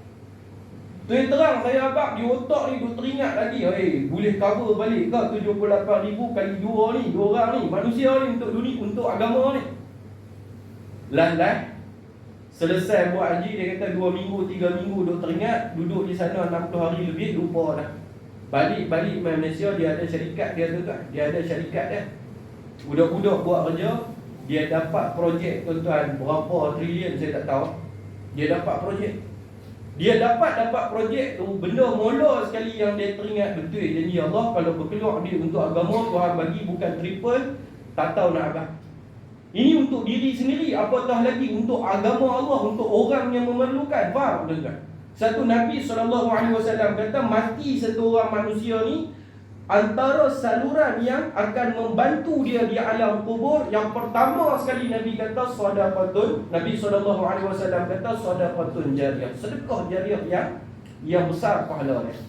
Terang saya abang di otak ni duk teringat lagi, boleh cover balik ke 78,000 kali 2 ni, 2 orang ni, manusia ni untuk dunia, untuk agama ni. Lah selesai buat haji, dia kata 2 minggu 3 minggu duk teringat, duduk di sana 60 hari lebih, lupa dah. Balik Malaysia dia ada syarikat dia tuan-tuan. Dia ada syarikat dia. Budak-budak buat kerja, dia dapat projek tuan-tuan berapa trilion saya tak tahu. Dia dapat projek. Dia dapat projek tu, benda mula sekali yang dia teringat betul janji Allah, kalau berkeluar dia untuk agama, Tuhan bagi bukan triple, tak tahu nak apa. Ini untuk diri sendiri, apatah lagi untuk agama Allah, untuk orang yang memerlukan. Faham tuan-tuan? Satu Nabi SAW kata, mati satu orang manusia ni antara saluran yang akan membantu dia di alam kubur, yang pertama sekali Nabi kata sedekahun. Nabi SAW kata sedekahun jariah, sedekah jariah yang besar pahala dia.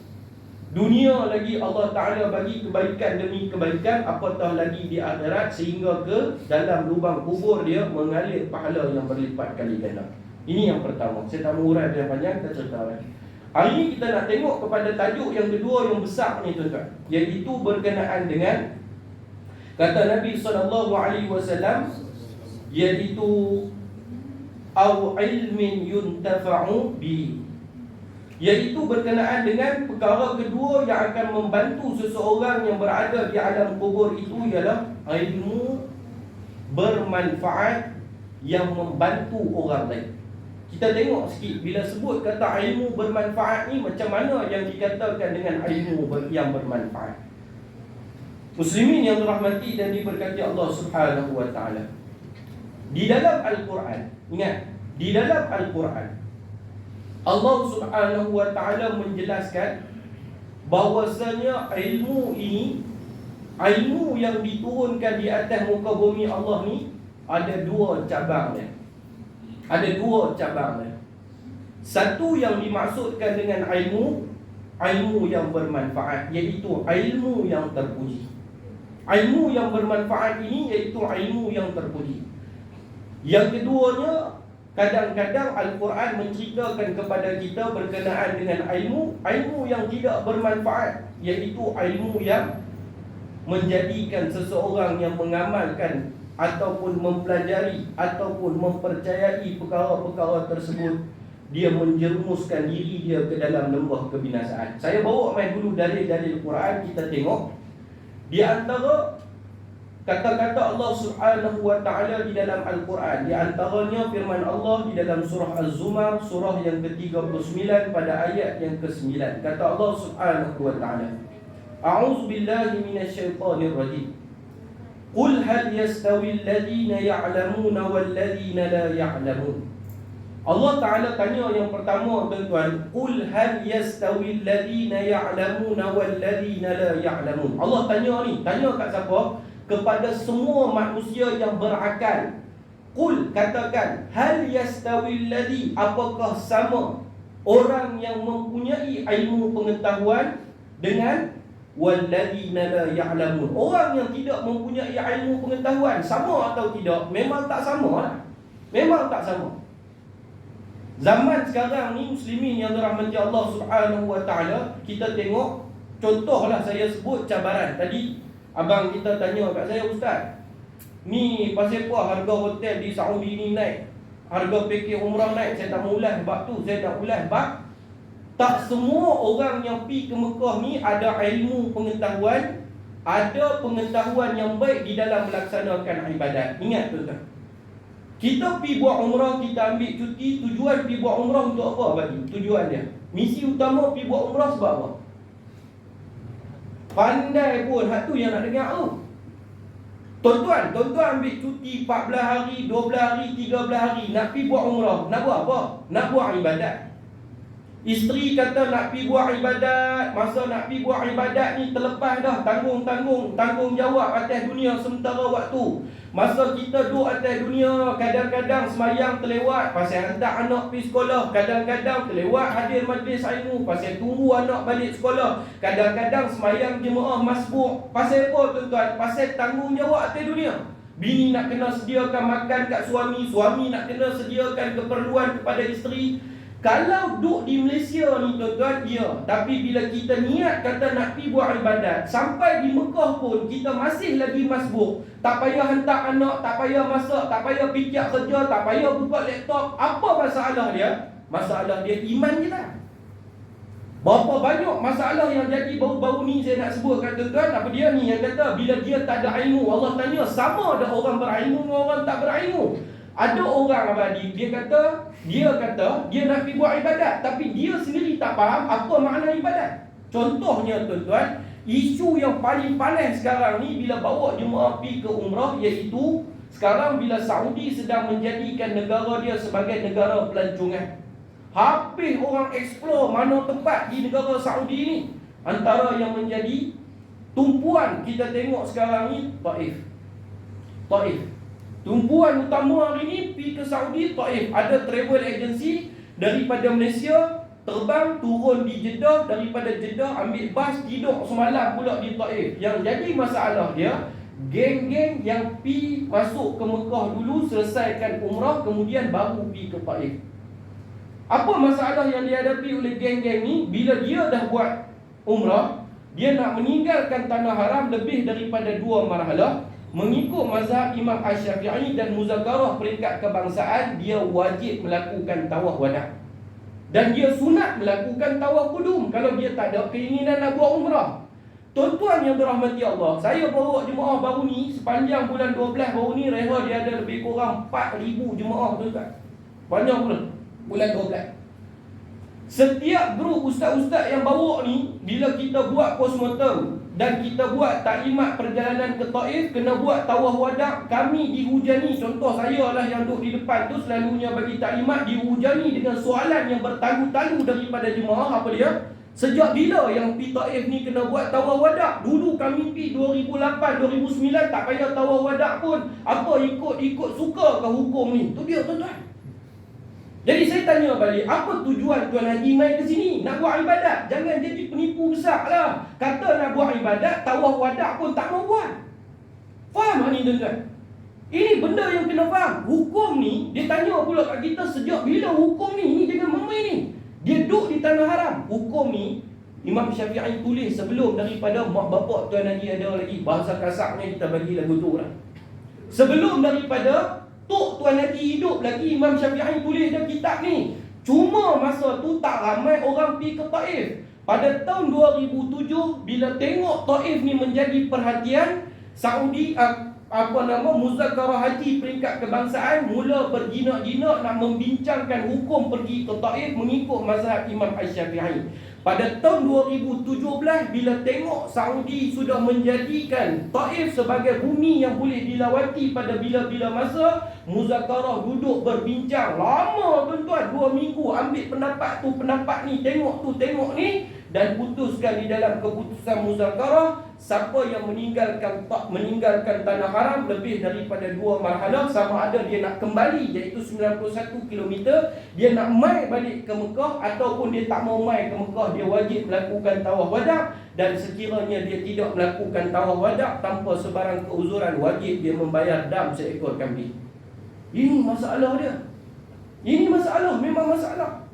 Dunia lagi Allah Ta'ala bagi kebaikan demi kebaikan, apatah lagi di akhirat, sehingga ke dalam lubang kubur dia mengalir pahala yang berlipat kali ganda. Ini yang pertama. Saya tak mengurai yang panjang, kita cerita lagi. Hari ini kita nak tengok kepada tajuk yang kedua yang besar ni tuan-tuan, iaitu berkenaan dengan kata Nabi SAW, iaitu au ilmin yuntafa'u bi, iaitu berkenaan dengan perkara kedua yang akan membantu seseorang yang berada di alam kubur itu, ialah ilmu bermanfaat yang membantu orang lain. Kita tengok sikit, bila sebut kata ilmu bermanfaat ni, macam mana yang dikatakan dengan ilmu yang bermanfaat. Muslimin yang dirahmati dan diberkati Allah Subhanahu wa ta'ala, di dalam Al-Quran, ingat, di dalam Al-Quran Allah Subhanahu wa ta'ala menjelaskan bahwasanya ilmu ini, ilmu yang diturunkan di atas muka bumi Allah ni, ada dua cabang dia. Ada dua cabang dia. Satu yang dimaksudkan dengan ilmu yang bermanfaat, iaitu ilmu yang terpuji. Ilmu yang bermanfaat ini iaitu ilmu yang terpuji. Yang keduanya, kadang-kadang Al-Quran menceritakan kepada kita berkenaan dengan ilmu yang tidak bermanfaat, iaitu ilmu yang menjadikan seseorang yang mengamalkan ataupun mempelajari ataupun mempercayai perkara-perkara tersebut, dia menjerumuskan diri dia ke dalam lembah kebinasaan. Saya bawa main dulu dalil-dalil Quran, kita tengok. Di antara kata-kata Allah Subhanahu wa ta'ala di dalam Al-Quran, di antaranya firman Allah di dalam surah Az-Zumar, surah yang ke-39 pada ayat yang ke-9. Kata Allah Subhanahu wa ta'ala, A'udzu billahi minasyaitonir rajim. Qul hal yastawi alladhina ya'lamuna walladhina la ya'lamun. Allah Ta'ala tanya yang pertama tuan-tuan, Qul hal yastawi alladhina ya'lamuna walladhina la ya'lamun. Allah tanya ni, tanya kat siapa? Kepada semua manusia yang berakal. Qul, katakan, hal yastawi alladhi, apakah sama orang yang mempunyai ilmu pengetahuan dengan walladzina la ya'lamun, orang yang tidak mempunyai ilmu pengetahuan, sama atau tidak? Memang tak sama lah. Memang tak sama. Zaman sekarang ni muslimin yang dirahmati Allah Subhanahu wa ta'ala, kita tengok, contohlah saya sebut cabaran. Tadi abang kita tanya kat saya, Ustaz, ni pasal apa harga hotel di Saudi ni naik, harga pakej umrah naik? Saya tak mau ulas bab tu. Saya nak ulas bab tak semua orang yang pergi ke Mekah ni ada ilmu pengetahuan, ada pengetahuan yang baik di dalam melaksanakan ibadat. Ingat tuan-tuan, kita pergi buat umrah, kita ambil cuti, tujuan pergi buat umrah untuk apa bagi? Tujuan dia, misi utama pergi buat umrah sebab apa? Pandai pun, hak tu yang nak dengar tu. Tuan-tuan ambil cuti 14 hari, 12 hari, 13 hari, nak pergi buat umrah. Nak buat apa? Nak buat ibadat. Isteri kata nak pergi buat ibadat. Masa nak pergi buat ibadat ni terlepas dah tanggungjawab atas dunia sementara waktu. Masa kita duduk atas dunia, kadang-kadang semayang terlewat pasal hantar anak pergi sekolah, kadang-kadang terlewat hadir majlis ilmu pasal tunggu anak balik sekolah, kadang-kadang semayang jemaah masbuk. Pasal apa tuan-tuan? Pasal tanggungjawab atas dunia. Bini nak kena sediakan makan kat suami, suami nak kena sediakan keperluan kepada isteri. Kalau duduk di Malaysia ni tuan-tuan, ya. Tapi bila kita niat kata nak pergi buat ibadat, sampai di Mekah pun kita masih lagi masbuk. Tak payah hantar anak, tak payah masak, tak payah fikir kerja, tak payah buka laptop. Apa masalah dia? Masalah dia iman kita. Berapa banyak masalah yang jadi baru-baru ni saya nak sebut kat tuan-tuan. Apa dia ni yang kata bila dia tak ada ilmu, Allah tanya sama ada orang berilmu dengan orang tak berilmu. Ada orang abadi, dia kata dia nak pergi buat ibadat, tapi dia sendiri tak faham apa makna ibadat. Contohnya tuan-tuan, isu yang paling panas sekarang ni bila bawa jemaah pergi ke umrah, iaitu sekarang bila Saudi sedang menjadikan negara dia sebagai negara pelancongan. Habis orang explore mana tempat di negara Saudi ni. Antara yang menjadi tumpuan kita tengok sekarang ni, Taif. Tumpuan utama hari ni pergi ke Saudi, Taif. Ada travel agency daripada Malaysia terbang turun di Jeddah, daripada Jeddah ambil bas tidur semalam pula di Taif. Yang jadi masalah dia, geng-geng yang pergi masuk ke Mekah dulu, selesaikan umrah, kemudian baru pergi ke Taif. Apa masalah yang dihadapi oleh geng-geng ni? Bila dia dah buat umrah, dia nak meninggalkan tanah haram lebih daripada 2 marhalah. Mengikut mazhab Imam Asy-Syafi'i dan muzakarah peringkat kebangsaan, dia wajib melakukan tawaf wada'. Dan dia sunat melakukan tawaf qudum kalau dia tak ada keinginan nak buat umrah. Tuan-tuan yang dirahmati Allah, saya bawa jemaah baru ni, sepanjang bulan 12 baru ni, reha dia ada lebih kurang 4,000 jemaah tuan-tuan. Banyak pula bulan 12. Setiap grup ustaz-ustaz yang bawa ni, bila kita buat postmortem dan kita buat taklimat perjalanan ke Taif, kena buat tawaf wada', kami dihujani. Contoh saya lah yang duduk di depan tu, selalunya bagi taklimat, dihujani dengan soalan yang bertalu-talu daripada jemaah. Apa dia? Sejak bila yang pergi Taif ni kena buat tawaf wada'? Dulu kami pergi 2008, 2009 tak payah tawaf wada' pun. Apa ikut suka ke hukum ni? Tu dia tuan-tuan. Jadi saya tanya balik, apa tujuan Tuan Haji mai ke sini? Nak buat ibadat. Jangan jadi penipu besar lah. Kata nak buat ibadat, tawaf wada' pun tak mau buat. Faham ni tuan-tuan? Ini benda yang kena faham. Hukum ni, dia tanya pula kat kita sejak bila hukum ni? Ini jangan memai ni. Dia duduk di tanah haram. Hukum ni Imam Syafi'i tulis sebelum daripada mak bapak Tuan Haji ada lagi. Bahasa kasarnya kita bagi lagu tu lah. Sebelum daripada Tok Tuan Haji hidup lagi, Imam Syafi'i tulis dalam kitab ni. Cuma masa tu tak ramai orang pergi ke Taif. Pada tahun 2007, bila tengok Taif ni menjadi perhatian, Saudi muzakarah haji peringkat kebangsaan mula berjinak-jinak nak membincangkan hukum pergi ke Taif mengikut mazhab Imam Asy-Syafi'i. Pada tahun 2017, bila tengok Saudi sudah menjadikan Taif sebagai bumi yang boleh dilawati pada bila-bila masa, muzakarah duduk berbincang lama tuan-tuan, 2 minggu, ambil pendapat tu, pendapat ni, tengok tu, tengok ni, dan putuskan di dalam keputusan muzakarah, siapa yang meninggalkan tanah haram lebih daripada 2 marhalah, sama ada dia nak kembali, iaitu 91 km, dia nak mai balik ke Mekah, ataupun dia tak mau mai ke Mekah, dia wajib melakukan tawaf wada'. Dan sekiranya dia tidak melakukan tawaf wada' tanpa sebarang keuzuran, wajib dia membayar dam seekor kambing. Ini masalah dia. Ini masalah, memang masalah.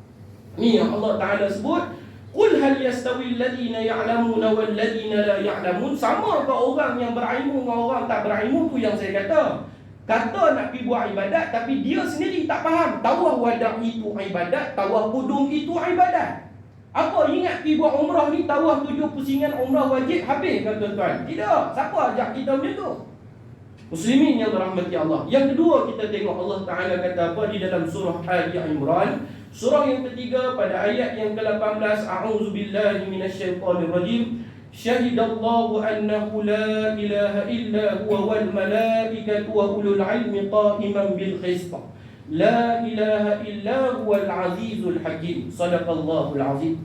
Ni yang Allah Ta'ala sebut, Qul hal yastawi alladhina ya'lamuna wal ladhina la ya'lamun. Sama ke orang yang berilmu dengan orang tak berilmu? Tu yang saya kata. Kata nak pergi buat ibadat, tapi dia sendiri tak faham. Tawaf wada' itu ibadat, tawaf qudum itu ibadat. Apa ingat pergi buat umrah ni, tawaf 7 pusingan umrah wajib habis kan tuan-tuan? Tidak. Siapa ajak kita macam tu? Muslimin yang dirahmati Allah. Yang kedua, kita tengok Allah Ta'ala kata apa di dalam surah Ali Imran, surah yang ketiga pada ayat yang ke-18. A'udzubillahi minasyaitonirrajim. Syahidallahu annahu la ilaha illa huwa wal malaikatu wa ulul ilmi qa'iman bil qist. La ilaha illa huwal azizul hakim. Sadaqallahul azim.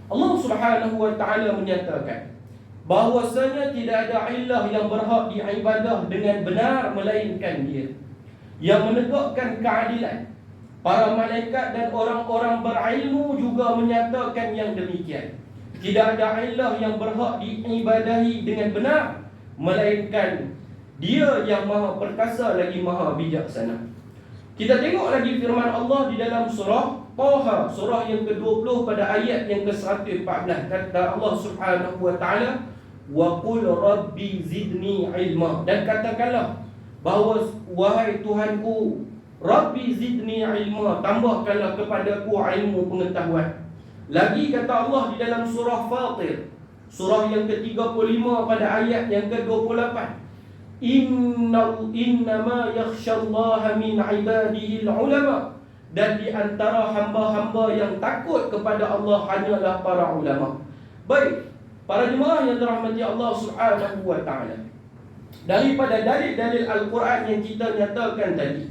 Allah Subhanahu wa ta'ala menyatakan bahwasanya tidak ada ilah yang berhak diibadah dengan benar melainkan Dia, yang menegakkan keadilan. Para malaikat dan orang-orang berilmu juga menyatakan yang demikian. Tidak ada ilah yang berhak diibadahi dengan benar melainkan Dia yang maha perkasa lagi maha bijaksana. Kita tengok lagi firman Allah di dalam surah Taha, surah yang ke-20 pada ayat yang ke-114. Kata Allah Subhanahu wa ta'ala, wa qul rabbi zidni ilma. Dan katakanlah bahawa wahai Tuhanku, rabbi zidni ilma, tambahkanlah kepadaku ilmu pengetahuan. Lagi kata Allah di dalam surah Fatir, surah yang ke-35 pada ayat yang ke-28, innama yakhshallaha min ibadihi ulama, dan di antara hamba-hamba yang takut kepada Allah hanyalah para ulama. Baik, para jemaah yang dirahmati Allah Subhanahu wa taala, daripada dalil-dalil Al-Quran yang kita nyatakan tadi,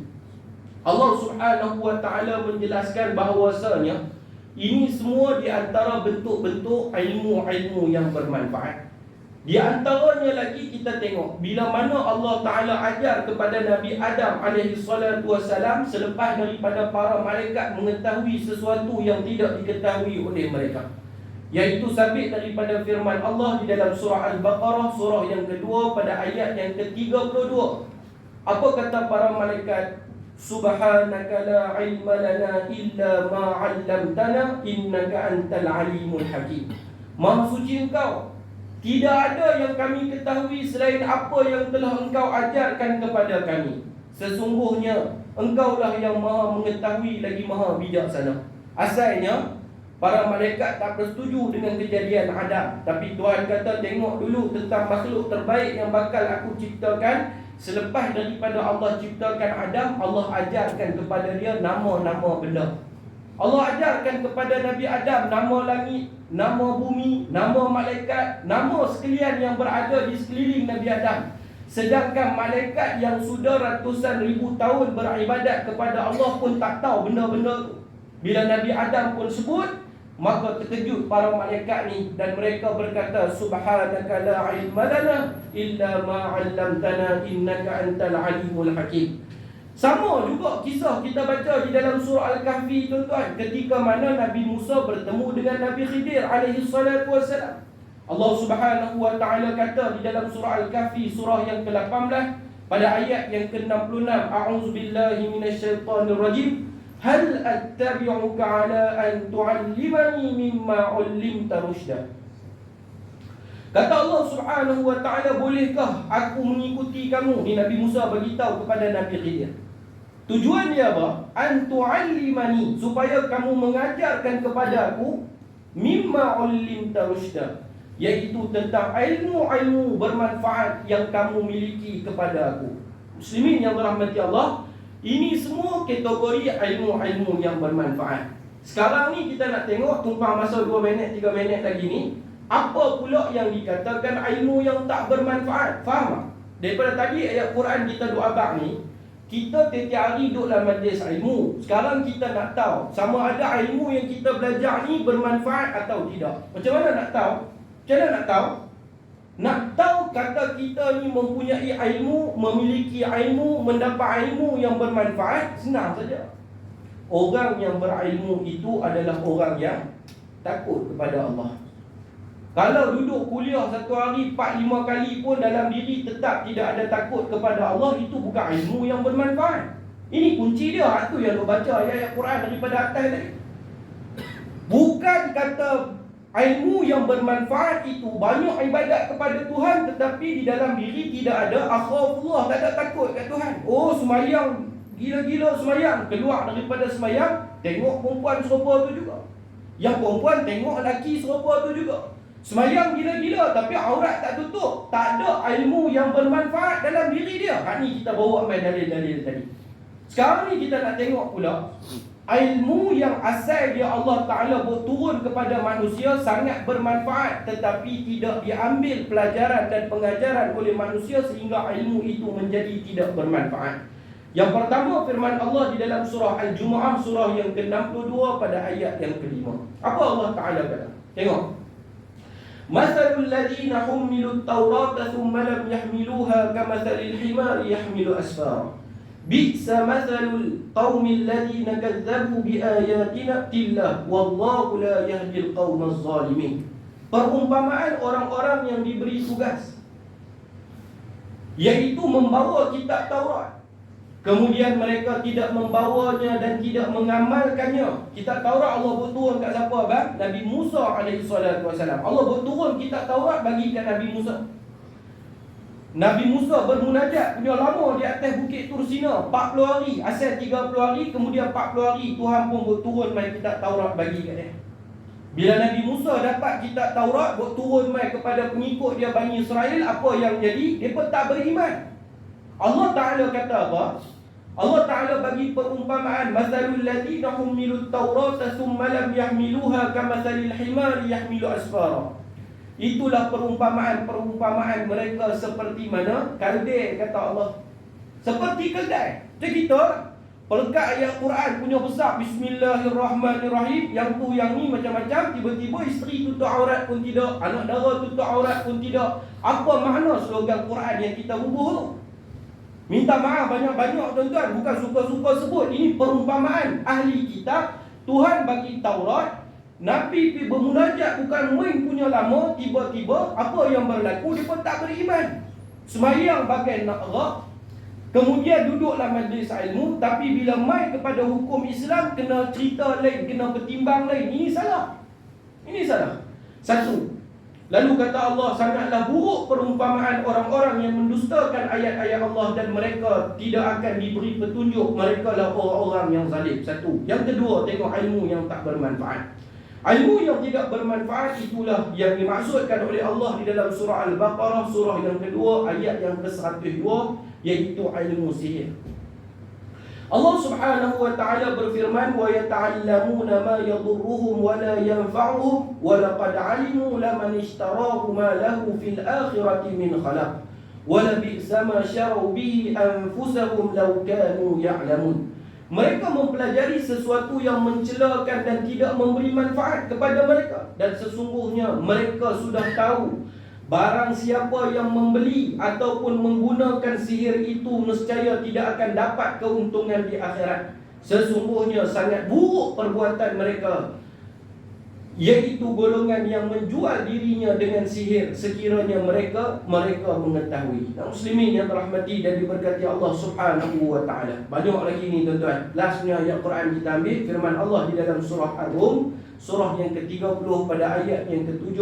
Allah Subhanahu wa taala menjelaskan bahawasanya ini semua di antara bentuk-bentuk ilmu-ilmu yang bermanfaat. Di antaranya lagi kita tengok bila mana Allah Ta'ala ajar kepada Nabi Adam alaihissalam selepas daripada para malaikat mengetahui sesuatu yang tidak diketahui oleh mereka, iaitu sabit daripada firman Allah di dalam surah Al-Baqarah, surah yang kedua pada ayat yang ke-32. Apa kata para malaikat? Subhanaka la ilma lana illa ma 'allamtana innaka antal alimul hakim. Maha suci Engkau, tidak ada yang kami ketahui selain apa yang telah Engkau ajarkan kepada kami. Sesungguhnya Engkaulah yang maha mengetahui lagi maha bijaksana. Asalnya para malaikat tak bersetuju dengan kejadian Adam, tapi Tuhan kata, tengok dulu tentang makhluk terbaik yang bakal aku ciptakan. Selepas daripada Allah ciptakan Adam, Allah ajarkan kepada dia nama-nama benda. Allah ajarkan kepada Nabi Adam nama langit, nama bumi, nama malaikat, nama sekalian yang berada di sekeliling Nabi Adam. Sedangkan malaikat yang sudah ratusan ribu tahun beribadat kepada Allah pun tak tahu benda-benda tu. Bila Nabi Adam pun sebut, maka terkejut para malaikat ni dan mereka berkata, Subhanaka la ilma lana illa ma 'allamtana innaka antal alimul hakim. Sama juga kisah kita baca di dalam surah Al-Kahfi, tuan-tuan, ketika mana Nabi Musa bertemu dengan Nabi Khidir alaihi salatu wassalam. Allah Subhanahu wa taala kata di dalam surah Al-Kahfi, surah yang ke-18 pada ayat yang ke-66, a'udzubillahi minasyaitonir rajim, hal attabi'uka 'ala an tu'allimani mimma 'ullimta rusyda. Kata Allah Subhanahu wa taala, bolehkah aku mengikuti kamu? Ni Nabi Musa bagi tahu kepada Nabi Khidir. Tujuan dia apa? An tu'allimani, supaya kamu mengajarkan kepada aku mimma 'ullimta rusyda, iaitu tentang ilmu-ilmu bermanfaat yang kamu miliki kepada aku. Muslimin yang dirahmati Allah, ini semua kategori ilmu-ilmu yang bermanfaat. Sekarang ni kita nak tengok, tumpang masa 2 minit, 3 minit lagi ni, apa pula yang dikatakan ilmu yang tak bermanfaat. Faham tak? Daripada tadi ayat Quran kita duk abang ni, kita tiap hari duduk dalam majlis ilmu. Sekarang kita nak tahu sama ada ilmu yang kita belajar ni bermanfaat atau tidak. Macam mana nak tahu? Macam mana nak tahu? Nak tahu kata kita ni mempunyai ilmu, memiliki ilmu, mendapat ilmu yang bermanfaat, senang saja. Orang yang berilmu itu adalah orang yang takut kepada Allah. Kalau duduk kuliah satu hari 4-5 kali pun dalam diri tetap tidak ada takut kepada Allah, itu bukan ilmu yang bermanfaat. Ini kunci dia. Itu yang lu baca ayat-ayat Quran daripada atas tadi. Bukan kata ilmu yang bermanfaat itu banyak ibadat kepada Tuhan, tetapi di dalam diri tidak ada akhafullah, tak ada takut kat Tuhan. Oh, semayang gila-gila semayang, keluar daripada semayang tengok perempuan serupa tu juga. Yang perempuan tengok lelaki serupa tu juga. Semayang gila-gila tapi aurat tak tutup. Tak ada ilmu yang bermanfaat dalam diri dia. Ni kita bawa main dalil-dalil tadi. Sekarang ni kita nak tengok pula ilmu yang asal dia Allah Ta'ala buat turun kepada manusia sangat bermanfaat, tetapi tidak diambil pelajaran dan pengajaran oleh manusia sehingga ilmu itu menjadi tidak bermanfaat. Yang pertama, firman Allah di dalam surah Al-Jumu'ah, surah yang ke-62 pada ayat yang ke-5. Apa Allah Ta'ala kata? Tengok. Mathalul ladhina hummilut tawrata thumma lam yahmiluha kamathalil himari yahmilu asfara. Bi'sa mathalul qawmil ladhina kadzabu biayatina tillah wallahu la yahdil qawmaz zalimin. Perumpamaan orang-orang yang diberi tugas, yaitu membawa kitab Taurat, kemudian mereka tidak membawanya dan tidak mengamalkannya. Kitab Taurat Allah buat turun kat siapa, abang? Nabi Musa alaihissalam. Allah buat turun kitab Taurat bagi kat Nabi Musa. Nabi Musa bermunajat punya lama di atas bukit Tursina 40 hari, asal 30 hari, kemudian 40 hari Tuhan pun buat turun mai kitab Taurat bagi kat dia. Bila Nabi Musa dapat kitab Taurat, buat turun mai kepada pengikut dia Bani Israel, apa yang jadi? Mereka tak beriman. Allah Ta'ala kata apa? Allah Ta'ala bagi perumpamaan, masalul ladina humilut Taurata thumma lam yahmiluha kamasalil himari yahmilu asfara. Itulah perumpamaan mereka seperti mana? Keldai, kata Allah. Seperti keldai. Macam kita pelekat ayat Quran punya besar, Bismillahirrahmanirrahim, yang tu yang ni macam-macam, tiba-tiba isteri tutup aurat pun tidak, anak dara tutup aurat pun tidak. Apa makna slogan Quran yang kita bubuh tu? Minta maaf banyak-banyak tuan-tuan, bukan suka-suka sebut. Ini perumpamaan ahli kitab. Tuhan bagi Taurat, Nabi pergi bermunajat bukan main punya lama, tiba-tiba apa yang berlaku, dia pun tak beriman. Semayang bagai nak rak, kemudian duduklah majlis ilmu, tapi bila mai kepada hukum Islam, kena cerita lain, kena bertimbang lain. Ini salah. Ini salah. Satu. Lalu kata Allah, sangatlah buruk perumpamaan orang-orang yang mendustakan ayat-ayat Allah dan mereka tidak akan diberi petunjuk. Mereka lah orang-orang yang zalim. Satu. Yang kedua, tengok ilmu yang tak bermanfaat. Ilmu yang tidak bermanfaat itulah yang dimaksudkan oleh Allah di dalam surah Al-Baqarah, surah yang kedua, ayat yang ke-102, iaitu ilmu sihir. Allah Subhanahu wa ta'ala berfirman, wa yata'allamuna ma yadurruhum wa la yanfa'uhum wa laqad 'alimu laman ishtarahu ma lahu fil akhirati min khalaq wa la bi'sa ma syarau bihi anfusahum law kanu ya'lamun. Mereka mempelajari sesuatu yang mencelakan dan tidak memberi manfaat kepada mereka, dan sesungguhnya mereka sudah tahu barang siapa yang membeli ataupun menggunakan sihir itu nescaya tidak akan dapat keuntungan di akhirat. Sesungguhnya sangat buruk perbuatan mereka, iaitu golongan yang menjual dirinya dengan sihir sekiranya mereka mengetahui. Muslimin yang dirahmati dan diberkati Allah Subhanahu wa ta'ala. Banyak lagi ni tuan-tuan. Lastnya ayat Quran kita ambil, firman Allah di dalam surah Ar-Rum, surah yang ke-30 pada ayat yang ke-7,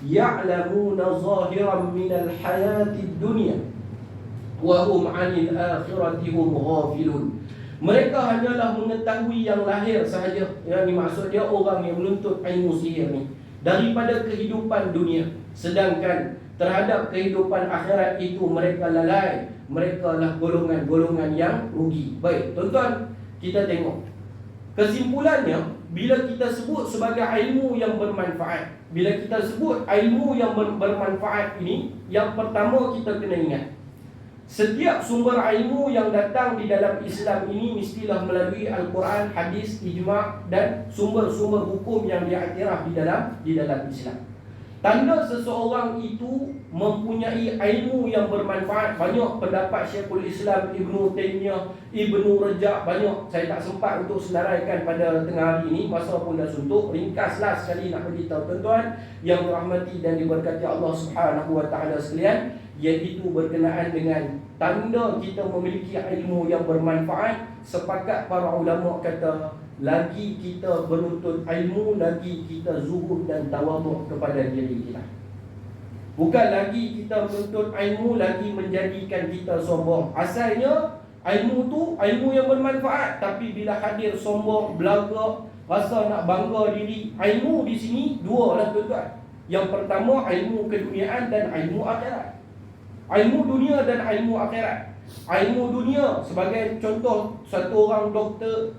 ya'lamuna zahiran minal hayatid dunya wa hum 'anil akhirati hum ghafilun. Mereka hanyalah mengetahui yang lahir sahaja. Yang dimaksud dia orang yang menuntut ilmu sihir ni, daripada kehidupan dunia, sedangkan terhadap kehidupan akhirat itu mereka lalai. Mereka lah golongan-golongan yang rugi. Baik, tuan-tuan, kita tengok kesimpulannya. Bila kita sebut sebagai ilmu yang bermanfaat, bila kita sebut ilmu yang bermanfaat ini, yang pertama kita kena ingat, setiap sumber ilmu yang datang di dalam Islam ini mestilah melalui Al-Quran, hadis, ijma' dan sumber-sumber hukum yang diiktiraf di dalam Islam. Tanda seseorang itu mempunyai ilmu yang bermanfaat. Banyak pendapat Syekhul Islam Ibnu Taimiyah, Ibnu Rajab, banyak. Saya tak sempat untuk senaraikan pada tengah hari ini, masa pun dah suntuk. Ringkaslah sekali nak beritahu tuan-tuan yang dirahmati dan diberkati Allah Subhanahu wa ta'ala sekalian, iaitu berkenaan dengan tanda kita memiliki ilmu yang bermanfaat. Sepakat para ulama kata, lagi kita menuntut ilmu, lagi kita zuhud dan tawaduk kepada diri kita. Bukan lagi kita menuntut ilmu, lagi menjadikan kita sombong. Asalnya ilmu tu ilmu yang bermanfaat, tapi bila hadir sombong, belaga, rasa nak bangga diri. Ilmu di sini dua lah tuan-tuan. Yang pertama ilmu keduniaan dan ilmu akhirat. Ilmu dunia dan ilmu akhirat. Ilmu dunia sebagai contoh, satu orang doktor.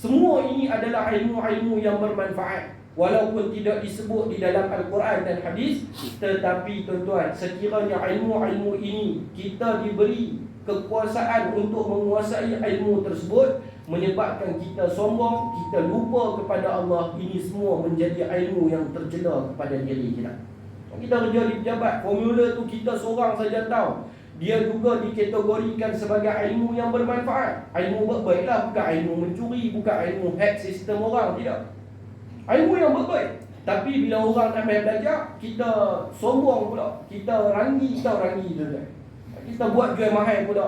Semua ini adalah ilmu-ilmu yang bermanfaat, walaupun tidak disebut di dalam Al-Quran dan hadis. Tetapi tuan-tuan, sekiranya ilmu-ilmu ini kita diberi kekuasaan untuk menguasai ilmu tersebut, menyebabkan kita sombong, kita lupa kepada Allah, ini semua menjadi ilmu yang tercela kepada diri kita. Kita kerja di pejabat, formula tu kita seorang saja tahu. Dia juga dikategorikan sebagai ilmu yang bermanfaat. Ilmu baiklah, bukan ilmu mencuri, bukan ilmu hack sistem orang, tidak. Ilmu yang baik. Tapi bila orang nak main belajar, kita sombong pula, kita rangi tuan-tuan. Kita buat jual mahal pula.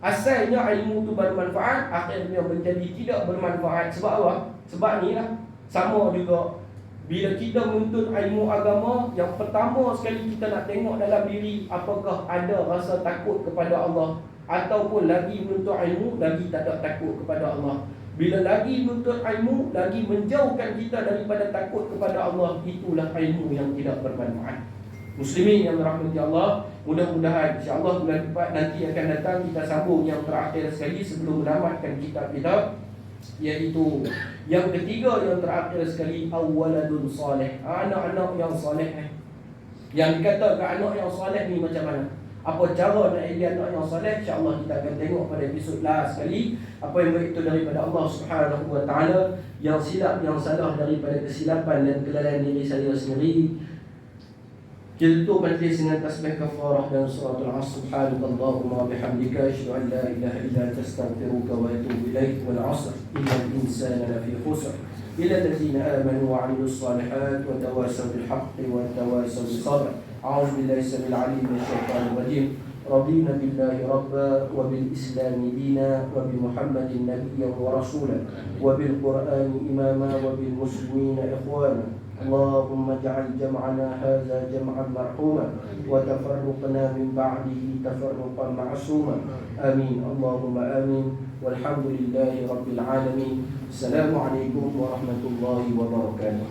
Asalnya ilmu tu bermanfaat, akhirnya menjadi tidak bermanfaat. Sebab apa? Sebab ni lah. Sama juga bila kita menuntut ilmu agama, yang pertama sekali kita nak tengok dalam diri, apakah ada rasa takut kepada Allah, ataupun lagi menuntut ilmu lagi tak ada takut kepada Allah. Bila lagi nuntut ilmu, lagi menjauhkan kita daripada takut kepada Allah, itulah ilmu yang tidak bermanfaat. Muslimin yang dirahmati Allah, mudah-mudahan insya-Allah bulan depan nanti akan datang kita sambung yang terakhir sekali sebelum menamatkan kitab kita, iaitu yang ketiga yang terakhir sekali, awwaladun salih, anak-anak yang soleh. Yang dikatakan anak yang soleh ni macam mana? Apa cara nak jadi anak yang soleh? InsyaAllah kita akan tengok pada episod last sekali. Apa yang baik itu daripada Allah Subhanahu Wa Taala, yang silap, yang salah daripada kesilapan dan kelalaian diri saya sendiri. Kita tutup majlis dengan tasbih kafarah dan suratul Asr. Subhanakallahumma bihamdika asyhadu an la ilaha illa anta astaghfiruka wa atubu ilaik. Wal 'asr innal insana lafi khusr illa allazina amanu wa 'amilus shalihat wa tawasaw bil haqqi wa tawasaw bis sabr. A'udzu billahi samil 'alim minasy syaithanir rajim. Radina billahi rabba wa bil islami dina wa bi Muhammadin nabiyyan wa rasulan wa bil qur'ani imama wa bil muslimina ikhwana. اللهم اجعل جمعنا هذا جمعا مرحوما وتفرقنا من بعده تفرقا معصوما آمين اللهم آمين والحمد لله رب العالمين. السلام عليكم ورحمة الله وبركاته.